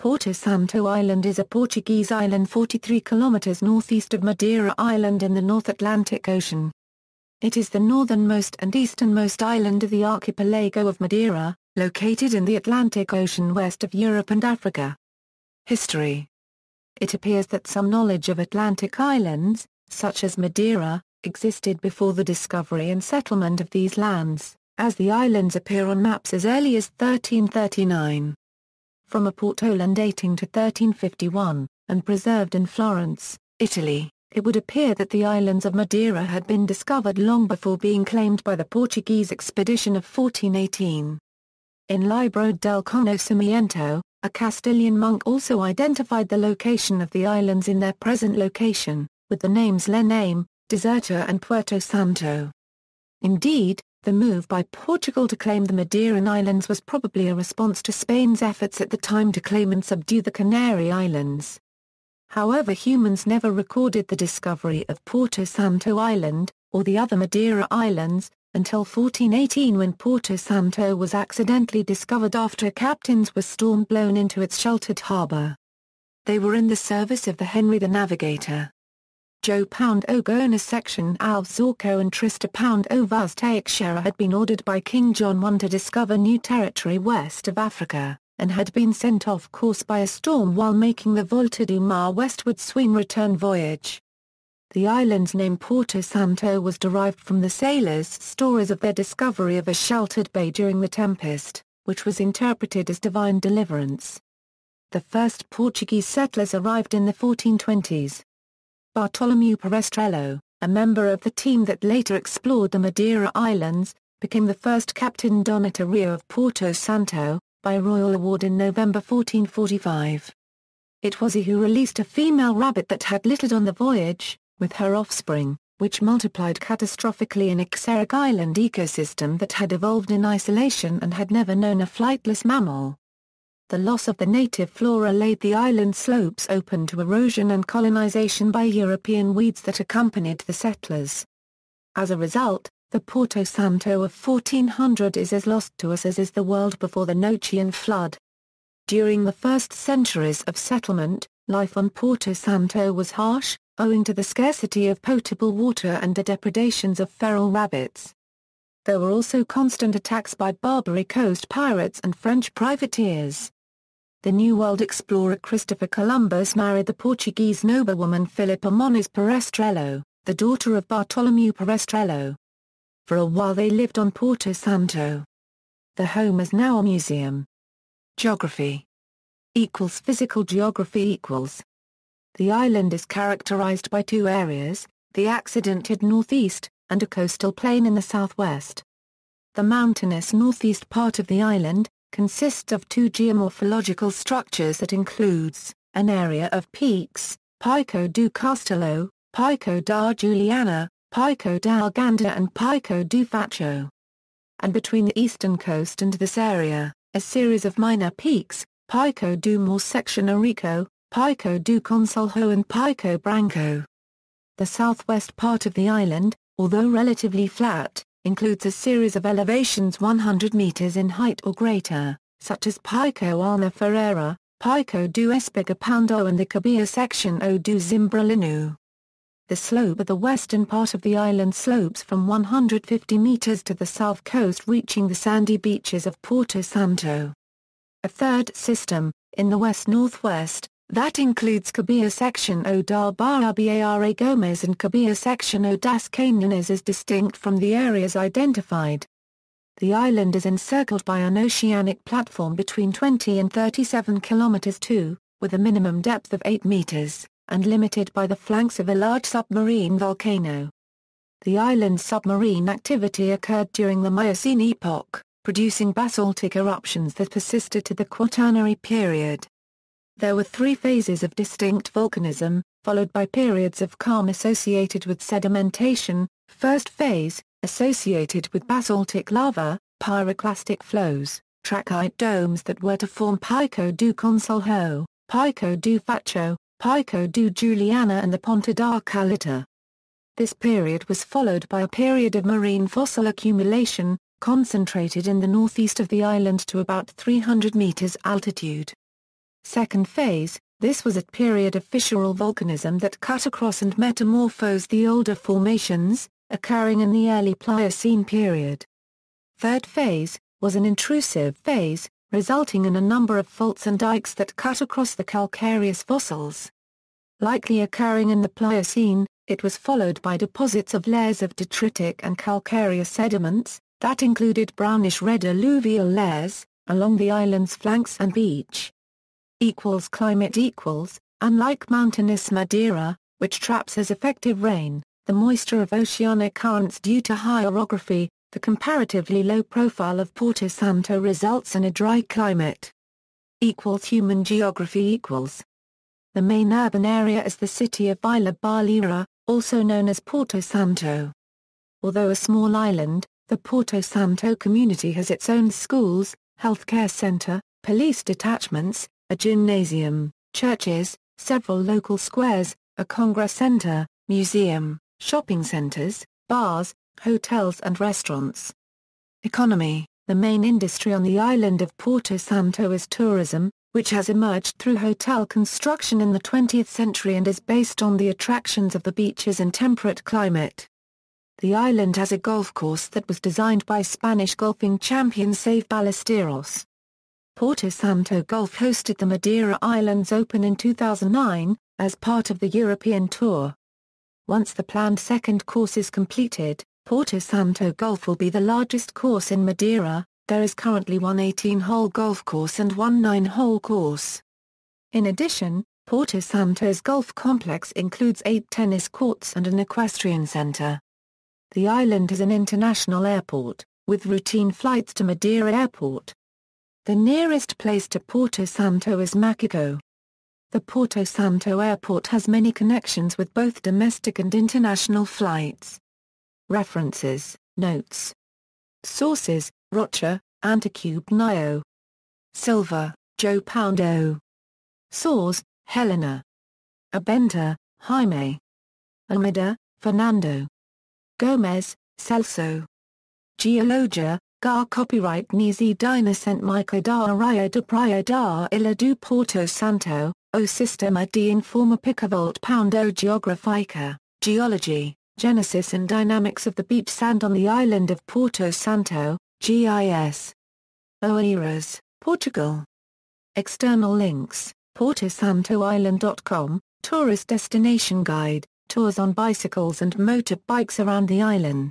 Porto Santo Island is a Portuguese island 43 kilometers northeast of Madeira Island in the North Atlantic Ocean. It is the northernmost and easternmost island of the archipelago of Madeira, located in the Atlantic Ocean west of Europe and Africa. History. It appears that some knowledge of Atlantic islands, such as Madeira, existed before the discovery and settlement of these lands, as the islands appear on maps as early as 1339. From a portolan dating to 1351, and preserved in Florence, Italy, it would appear that the islands of Madeira had been discovered long before being claimed by the Portuguese expedition of 1418. In Libro del Conocimiento, a Castilian monk also identified the location of the islands in their present location, with the names Lename, Deserta and Puerto Santo. Indeed, the move by Portugal to claim the Madeiran Islands was probably a response to Spain's efforts at the time to claim and subdue the Canary Islands. However, humans never recorded the discovery of Porto Santo Island, or the other Madeira Islands, until 1418 when Porto Santo was accidentally discovered after captains were storm-blown into its sheltered harbour. They were in the service of the Henry the Navigator. Joe Pound o Gona section Alves Zorco and Trista Pound o Vaz Teixeira had been ordered by King John I to discover new territory west of Africa, and had been sent off course by a storm while making the Volta do Mar westward swing return voyage. The island's name Porto Santo was derived from the sailors' stories of their discovery of a sheltered bay during the tempest, which was interpreted as divine deliverance. The first Portuguese settlers arrived in the 1420s. Bartolomeu Perestrello, a member of the team that later explored the Madeira Islands, became the first Captain Donatario of Porto Santo, by royal award in November 1445. It was he who released a female rabbit that had littered on the voyage, with her offspring, which multiplied catastrophically in a xeric island ecosystem that had evolved in isolation and had never known a flightless mammal. The loss of the native flora laid the island slopes open to erosion and colonization by European weeds that accompanied the settlers. As a result, the Porto Santo of 1400 is as lost to us as is the world before the Nochian flood. During the first centuries of settlement, life on Porto Santo was harsh, owing to the scarcity of potable water and the depredations of feral rabbits. There were also constant attacks by Barbary coast pirates and French privateers. The New World explorer Christopher Columbus married the Portuguese noblewoman Philippa Moniz Perestrello, the daughter of Bartolomeu Perestrello. For a while they lived on Porto Santo. The home is now a museum. Geography = physical geography = The island is characterized by two areas, the accidented northeast, and a coastal plain in the southwest. The mountainous northeast part of the island consists of two geomorphological structures that includes an area of peaks, Pico do Castelo, Pico da Juliana, Pico da Arganda and Pico do Facho. And between the eastern coast and this area, a series of minor peaks, Pico do Mor Section Arico, Pico do Conselho and Pico Branco. The southwest part of the island, although relatively flat, includes a series of elevations 100 meters in height or greater, such as Pico Ana Ferreira, Pico do Espigapando and the Cabia section O do Zimbralinu. The slope of the western part of the island slopes from 150 meters to the south coast, reaching the sandy beaches of Porto Santo. A third system, in the west-northwest, that includes Cabia section O da Barra Bara Gomez and Cabia section O das Cananas, is distinct from the areas identified. The island is encircled by an oceanic platform between 20 and 37 kilometers (2, with a minimum depth of 8 meters, and limited by the flanks of a large submarine volcano. The island's submarine activity occurred during the Miocene epoch, producing basaltic eruptions that persisted to the Quaternary period. There were 3 phases of distinct volcanism, followed by periods of calm associated with sedimentation. First phase, associated with basaltic lava, pyroclastic flows, trachyte domes that were to form Pico do Conselho, Pico do Facho, Pico do Juliana and the Ponta da Caleta. This period was followed by a period of marine fossil accumulation, concentrated in the northeast of the island to about 300 meters altitude. Second phase, this was a period of fissural volcanism that cut across and metamorphosed the older formations, occurring in the early Pliocene period. Third phase, was an intrusive phase, resulting in a number of faults and dikes that cut across the calcareous fossils. Likely occurring in the Pliocene, it was followed by deposits of layers of detritic and calcareous sediments, that included brownish-red alluvial layers, along the island's flanks and beach. Climate unlike mountainous Madeira, which traps as effective rain, the moisture of oceanic currents due to high orography, the comparatively low profile of Porto Santo results in a dry climate. Human geography The main urban area is the city of Vila Baleira, also known as Porto Santo. Although a small island, the Porto Santo community has its own schools, healthcare center, police detachments, a gymnasium, churches, several local squares, a congress center, museum, shopping centers, bars, hotels and restaurants. Economy The main industry on the island of Porto Santo is tourism, which has emerged through hotel construction in the 20th century and is based on the attractions of the beaches and temperate climate. The island has a golf course that was designed by Spanish golfing champion Save Ballesteros. Porto Santo Golf hosted the Madeira Islands Open in 2009, as part of the European Tour. Once the planned second course is completed, Porto Santo Golf will be the largest course in Madeira. There is currently one 18-hole golf course and one 9-hole course. In addition, Porto Santo's golf complex includes 8 tennis courts and an equestrian center. The island has an international airport, with routine flights to Madeira Airport. The nearest place to Porto Santo is Macaco. The Porto Santo Airport has many connections with both domestic and international flights. References, notes. Sources: Rocha, Anticube Nio. Silva, Joe Poundo. Source: Helena. Abenta, Jaime. Almeida, Fernando. Gomez, Celso. Geologia, Gar Copyright Nisi Dinacent Mica da Araya de Praia da Ilha do Porto Santo, o Sistema de Informa Picavolt Poundo Geographica, Geology, Genesis and Dynamics of the Beach Sand on the Island of Porto Santo, GIS. Oeiras, Portugal. External links, portosantoisland.com, Tourist Destination Guide, tours on bicycles and motorbikes around the island.